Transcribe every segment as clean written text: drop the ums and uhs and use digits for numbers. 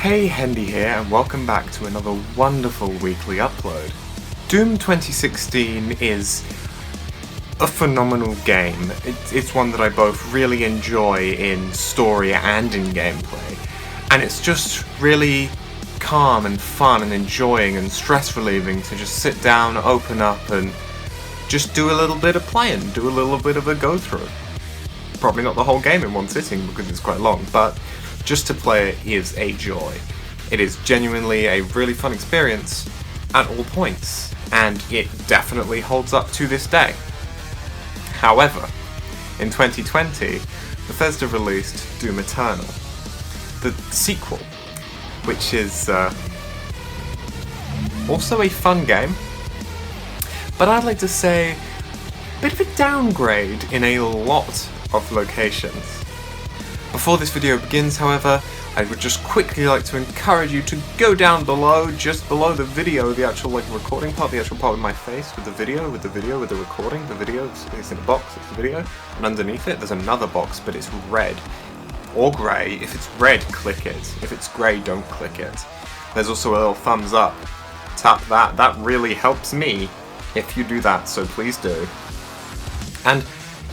Hey, Hendy here, and welcome back to another wonderful weekly upload. Doom 2016 is a phenomenal game. It's one that I both really enjoy in story and in gameplay, and it's just really calm and fun and enjoying and stress relieving to just sit down, open up, and just do a little bit of playing, do a little bit of a go-through. Probably not the whole game in one sitting because it's quite long, but just to play it is a joy. It is genuinely a really fun experience at all points, and it definitely holds up to this day. However, in 2020, Bethesda released Doom Eternal, the sequel, which is also a fun game, but I'd like to say a bit of a downgrade in a lot of locations. Before this video begins, however, I would just quickly like to encourage you to go down below, just below the video, the actual recording part, the actual part with my face, with the video, with the recording, the video, it's in a box, it's the video, and underneath it there's another box, but it's red, or grey. If it's red, click it. If it's grey, don't click it. There's also a little thumbs up. Tap that. That really helps me if you do that, so please do. And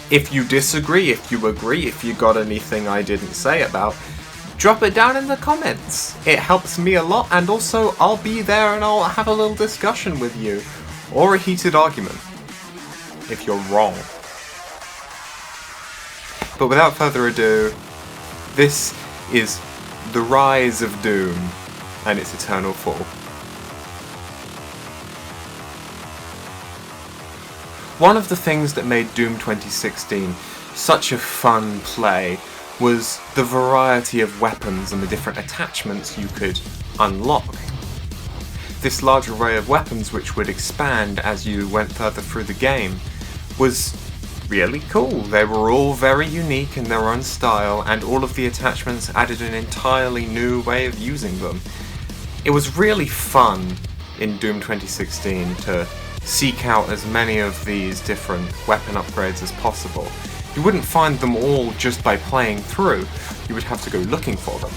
if you disagree, if you agree, if you got anything I didn't say about, drop it down in the comments. It helps me a lot, and also I'll be there and I'll have a little discussion with you, or a heated argument, if you're wrong. But without further ado, this is the rise of Doom and its eternal fall. One of the things that made Doom 2016 such a fun play was the variety of weapons and the different attachments you could unlock. This large array of weapons, which would expand as you went further through the game, was really cool. They were all very unique in their own style, and all of the attachments added an entirely new way of using them. It was really fun in Doom 2016 to seek out as many of these different weapon upgrades as possible. You wouldn't find them all just by playing through, you would have to go looking for them.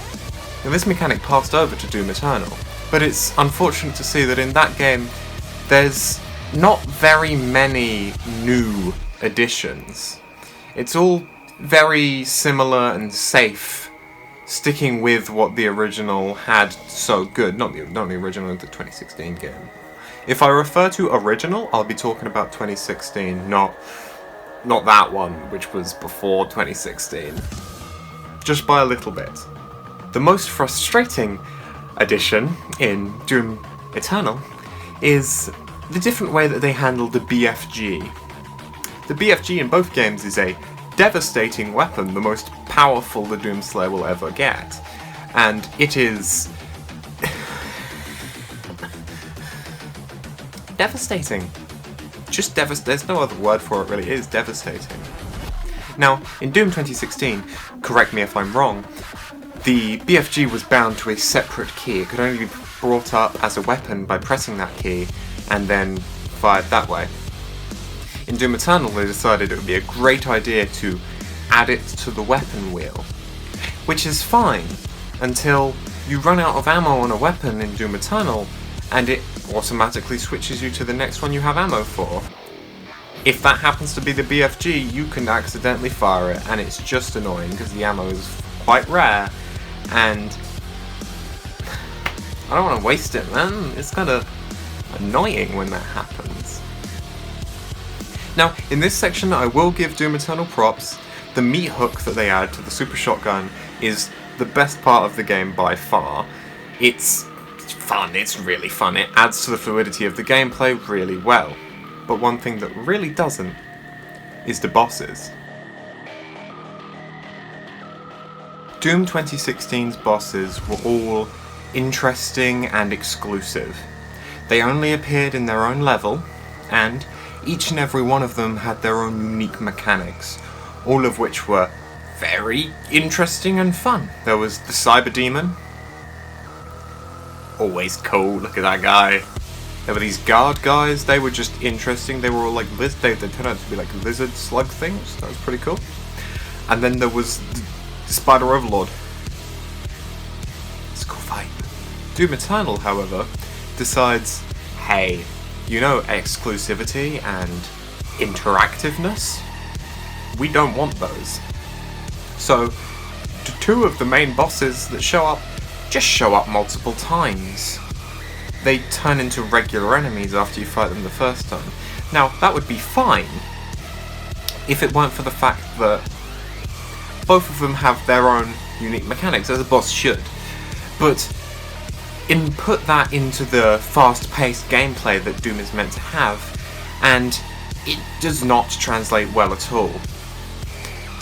Now, this mechanic passed over to Doom Eternal, but it's unfortunate to see that in that game there's not very many new additions. It's all very similar and safe, sticking with what the original had so good. Not the original, the 2016 game. If I refer to original, I'll be talking about 2016, not that one, which was before 2016. Just by a little bit. The most frustrating addition in Doom Eternal is the different way that they handle the BFG. The BFG in both games is a devastating weapon, the most powerful the Doomslayer will ever get. And it is devastating. Just there's no other word for it really, it is devastating. Now, in Doom 2016, correct me if I'm wrong, the BFG was bound to a separate key. It could only be brought up as a weapon by pressing that key, and then fired that way. In Doom Eternal, they decided it would be a great idea to add it to the weapon wheel, which is fine, until you run out of ammo on a weapon in Doom Eternal, and it automatically switches you to the next one you have ammo for. If that happens to be the BFG, you can accidentally fire it, and it's just annoying because the ammo is quite rare, and I don't want to waste it, man. It's kind of annoying when that happens. Now, in this section, I will give Doom Eternal props. The meat hook that they add to the super shotgun is the best part of the game by far. It's fun, it's really fun. It adds to the fluidity of the gameplay really well. But one thing that really doesn't is the bosses. Doom 2016's bosses were all interesting and exclusive. They only appeared in their own level, and each and every one of them had their own unique mechanics, all of which were very interesting and fun. There was the Cyber Demon. Always cool, look at that guy. There were these guard guys, they were just interesting. They were all like they turned out to be like lizard slug things. That was pretty cool. And then there was the Spider Overlord. It's a cool fight. Doom Eternal, however, decides, hey, you know exclusivity and interactiveness? We don't want those. So, two of the main bosses that show up just show up multiple times. They turn into regular enemies after you fight them the first time. Now, that would be fine if it weren't for the fact that both of them have their own unique mechanics, as a boss should. But input that into the fast-paced gameplay that Doom is meant to have, and it does not translate well at all.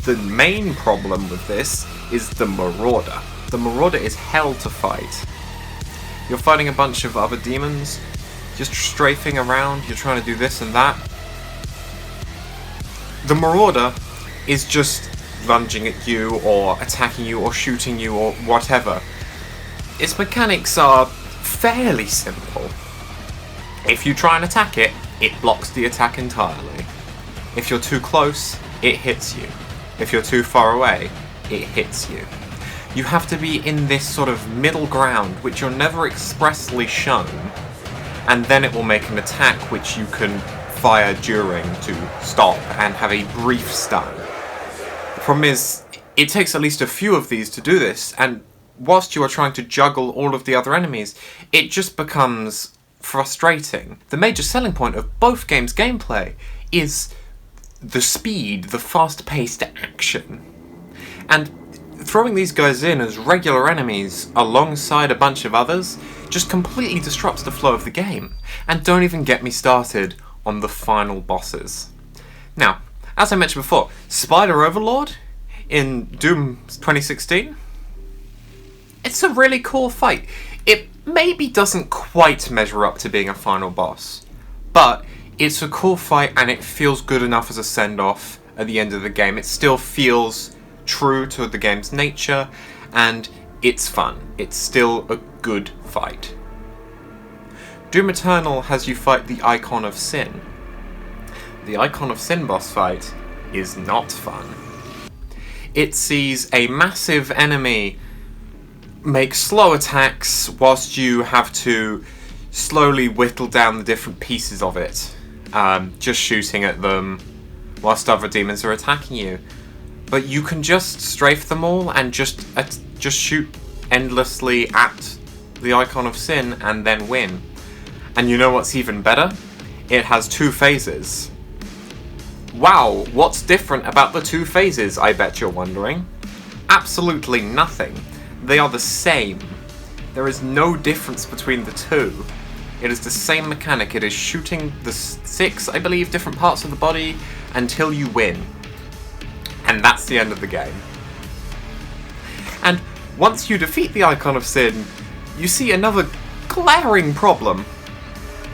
The main problem with this is the Marauder. The Marauder is hell to fight. You're fighting a bunch of other demons, just strafing around, you're trying to do this and that. The Marauder is just lunging at you, or attacking you, or shooting you, or whatever. Its mechanics are fairly simple. If you try and attack it, it blocks the attack entirely. If you're too close, it hits you. If you're too far away, it hits you. You have to be in this sort of middle ground, which you're never expressly shown, and then it will make an attack which you can fire during to stop and have a brief stun. The problem is, it takes at least a few of these to do this, and whilst you are trying to juggle all of the other enemies, it just becomes frustrating. The major selling point of both games' gameplay is the speed, the fast-paced action. And throwing these guys in as regular enemies alongside a bunch of others just completely disrupts the flow of the game. And don't even get me started on the final bosses. Now, as I mentioned before, Spider Overlord in Doom 2016, it's a really cool fight. It maybe doesn't quite measure up to being a final boss, but it's a cool fight and it feels good enough as a send-off at the end of the game. It still feels true to the game's nature, and it's fun. It's still a good fight. Doom Eternal has you fight the Icon of Sin. The Icon of Sin boss fight is not fun. It sees a massive enemy make slow attacks whilst you have to slowly whittle down the different pieces of it, just shooting at them whilst other demons are attacking you. But you can just strafe them all and just shoot endlessly at the Icon of Sin and then win. And you know what's even better? It has 2 phases. Wow, what's different about the 2 phases, I bet you're wondering? Absolutely nothing. They are the same. There is no difference between the 2. It is the same mechanic. It is shooting the 6, I believe, different parts of the body until you win. And that's the end of the game. And once you defeat the Icon of Sin, you see another glaring problem.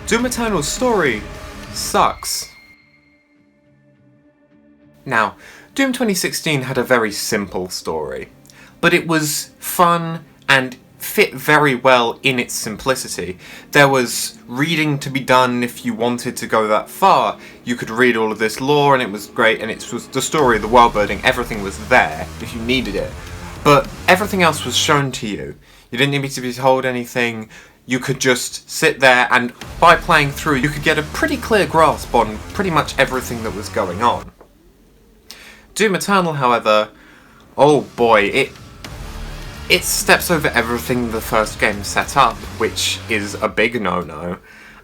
Doom Eternal's story sucks. Now, Doom 2016 had a very simple story, but it was fun and fit very well in its simplicity. There was reading to be done if you wanted to go that far. You could read all of this lore and it was great, and it was the story, the world building, everything was there if you needed it. But everything else was shown to you. You didn't need to be told anything. You could just sit there, and by playing through you could get a pretty clear grasp on pretty much everything that was going on. Doom Eternal, however, oh boy, it steps over everything the first game set up, which is a big no-no,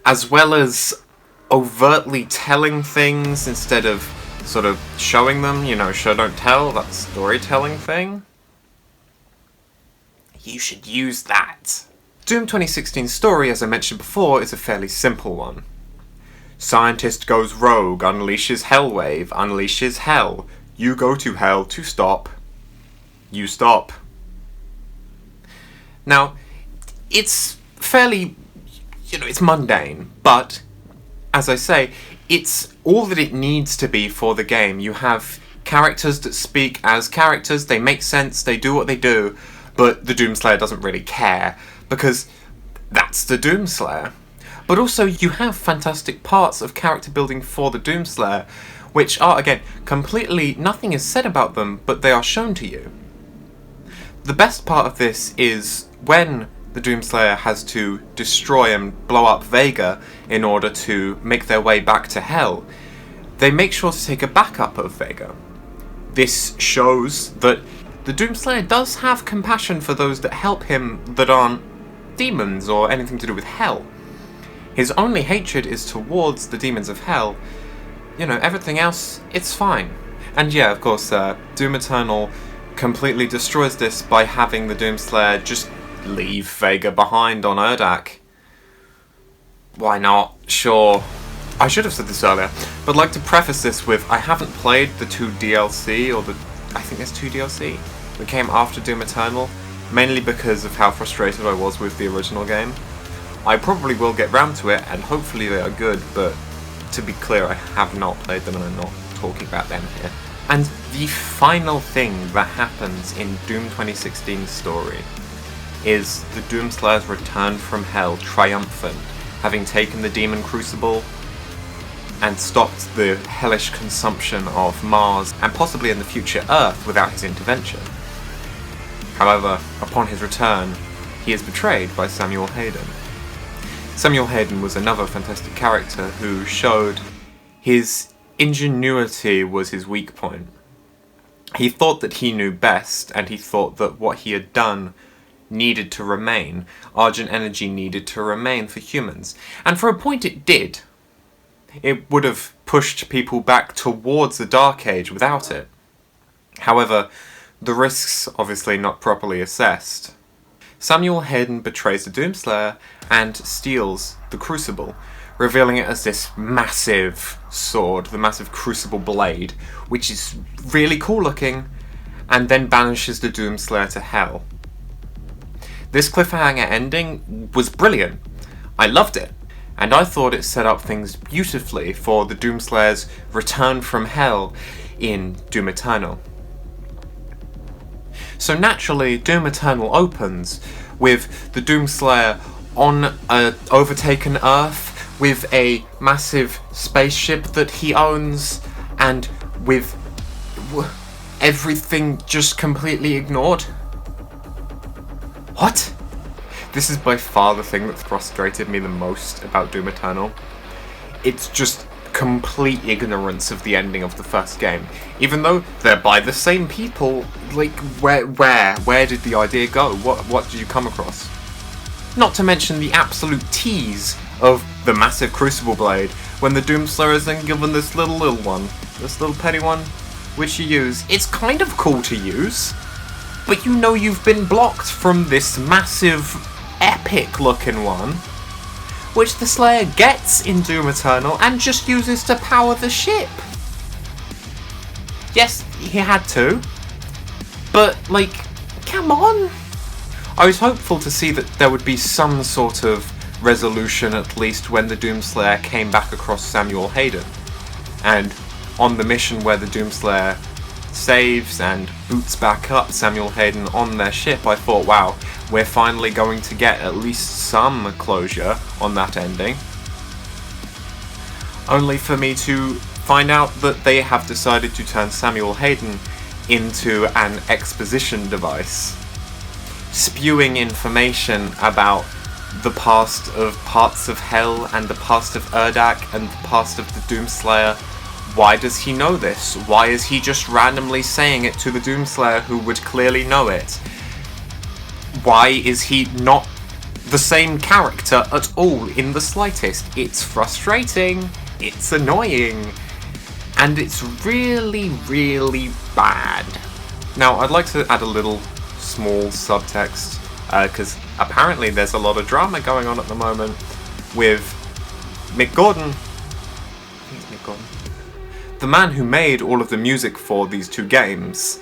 as well as overtly telling things instead of sort of showing them, you know, show don't tell, that storytelling thing. You should use that. Doom 2016's story, as I mentioned before, is a fairly simple one. Scientist goes rogue, unleashes Hellwave, unleashes hell. You go to hell to stop. You stop. Now, it's fairly, it's mundane, but, as I say, it's all that it needs to be for the game. You have characters that speak as characters, they make sense, they do what they do, but the Doomslayer doesn't really care, because that's the Doomslayer. But also, you have fantastic parts of character building for the Doomslayer, which are, again, completely, nothing is said about them, but they are shown to you. The best part of this is when the Doomslayer has to destroy and blow up Vega in order to make their way back to Hell, they make sure to take a backup of Vega. This shows that the Doomslayer does have compassion for those that help him that aren't demons or anything to do with Hell. His only hatred is towards the demons of Hell. Everything else, it's fine. And yeah, of course, Doom Eternal completely destroys this by having the Doomslayer just leave Vega behind on Urdak. Why not? Sure. I should have said this earlier, but I'd like to preface this with, I haven't played the 2 DLC, I think there's 2 DLC, that came after Doom Eternal, mainly because of how frustrated I was with the original game. I probably will get round to it, and hopefully they are good, but to be clear, I have not played them and I'm not talking about them here. And the final thing that happens in Doom 2016's story is the Doomslayer's return from Hell triumphant, having taken the Demon Crucible and stopped the hellish consumption of Mars and possibly in the future Earth without his intervention. However, upon his return, he is betrayed by Samuel Hayden. Samuel Hayden was another fantastic character who showed his ingenuity was his weak point. He thought that he knew best, and he thought that what he had done needed to remain. Argent energy needed to remain for humans. And for a point it did. It would have pushed people back towards the Dark Age without it. However, the risks obviously not properly assessed. Samuel Hayden betrays the Doomslayer and steals the Crucible, revealing it as this massive sword, the massive Crucible blade, which is really cool looking, and then banishes the Doomslayer to Hell. This cliffhanger ending was brilliant. I loved it. And I thought it set up things beautifully for the Doomslayer's return from Hell in Doom Eternal. So naturally, Doom Eternal opens with the Doomslayer on an overtaken Earth with a massive spaceship that he owns and with everything just completely ignored. What? This is by far the thing that's frustrated me the most about Doom Eternal. It's just complete ignorance of the ending of the first game. Even though they're by the same people, like, where did the idea go? What did you come across? Not to mention the absolute tease of the massive Crucible Blade, when the Doomslayer is then given this little one, this little petty one, which you use. It's kind of cool to use, but you've been blocked from this massive epic looking one, which the Slayer gets in Doom Eternal and just uses to power the ship. Yes, he had to, but come on. I was hopeful to see that there would be some sort of resolution at least when the Doomslayer came back across Samuel Hayden, and on the mission where the Doomslayer saves and boots back up Samuel Hayden on their ship, I thought, wow, we're finally going to get at least some closure on that ending. Only for me to find out that they have decided to turn Samuel Hayden into an exposition device, spewing information about the past of parts of Hell and the past of Urdak and the past of the Doomslayer. Why does he know this? Why is he just randomly saying it to the Doomslayer who would clearly know it? Why is he not the same character at all in the slightest? It's frustrating, it's annoying, and it's really, really bad. Now, I'd like to add a little small subtext, because apparently there's a lot of drama going on at the moment with Mick Gordon. I think it's Mick Gordon. The man who made all of the music for these 2 games,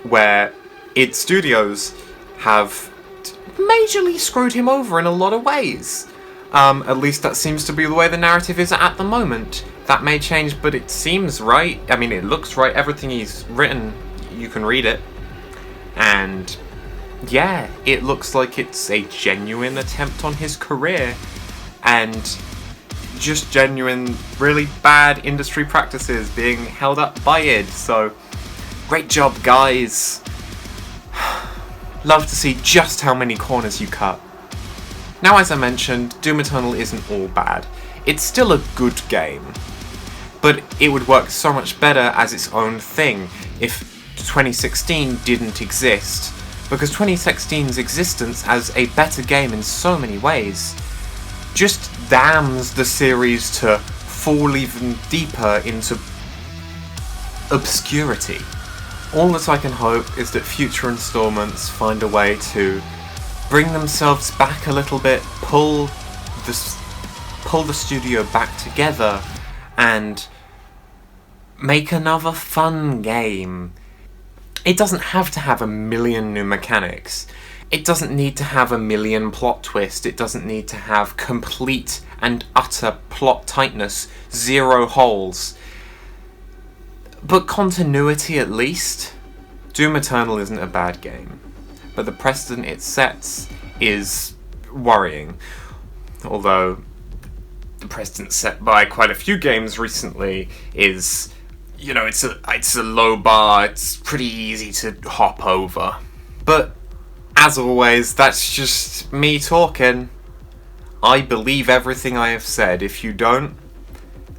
where id Studios have majorly screwed him over in a lot of ways. At least that seems to be the way the narrative is at the moment. That may change, but it seems right. I mean, it looks right. Everything he's written, you can read it. And yeah, it looks like it's a genuine attempt on his career. And just genuine, really bad industry practices being held up by id. So, great job, guys. Love to see just how many corners you cut. Now, as I mentioned, Doom Eternal isn't all bad. It's still a good game, but it would work so much better as its own thing if 2016 didn't exist, because 2016's existence as a better game in so many ways just damns the series to fall even deeper into obscurity. All that I can hope is that future installments find a way to bring themselves back a little bit, pull the studio back together, and make another fun game. It doesn't have to have a million new mechanics. It doesn't need to have a million plot twists. It doesn't need to have complete and utter plot tightness, 0 holes. But continuity at least. Doom Eternal isn't a bad game, but the precedent it sets is worrying. Although the precedent set by quite a few games recently is, you know, it's a low bar, it's pretty easy to hop over. But as always, that's just me talking. I believe everything I have said. If you don't,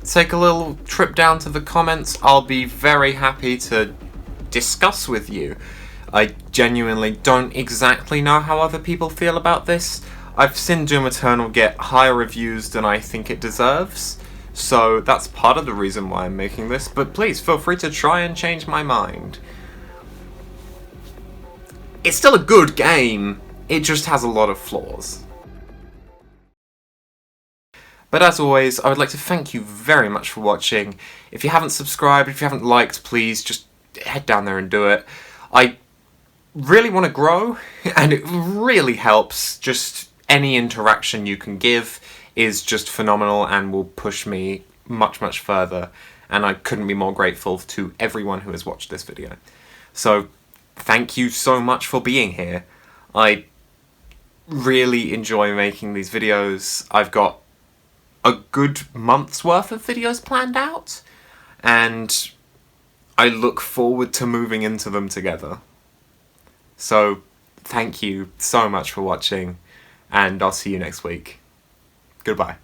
take a little trip down to the comments. I'll be very happy to discuss with you. I genuinely don't exactly know how other people feel about this. I've seen Doom Eternal get higher reviews than I think it deserves, so that's part of the reason why I'm making this, but please feel free to try and change my mind. It's still a good game, it just has a lot of flaws. But as always, I would like to thank you very much for watching. If you haven't subscribed, if you haven't liked, please just head down there and do it. I really want to grow, and it really helps. Just any interaction you can give is just phenomenal and will push me much, much further. And I couldn't be more grateful to everyone who has watched this video. So, thank you so much for being here. I really enjoy making these videos. I've got a good month's worth of videos planned out, and I look forward to moving into them together. So, thank you so much for watching, and I'll see you next week. Goodbye.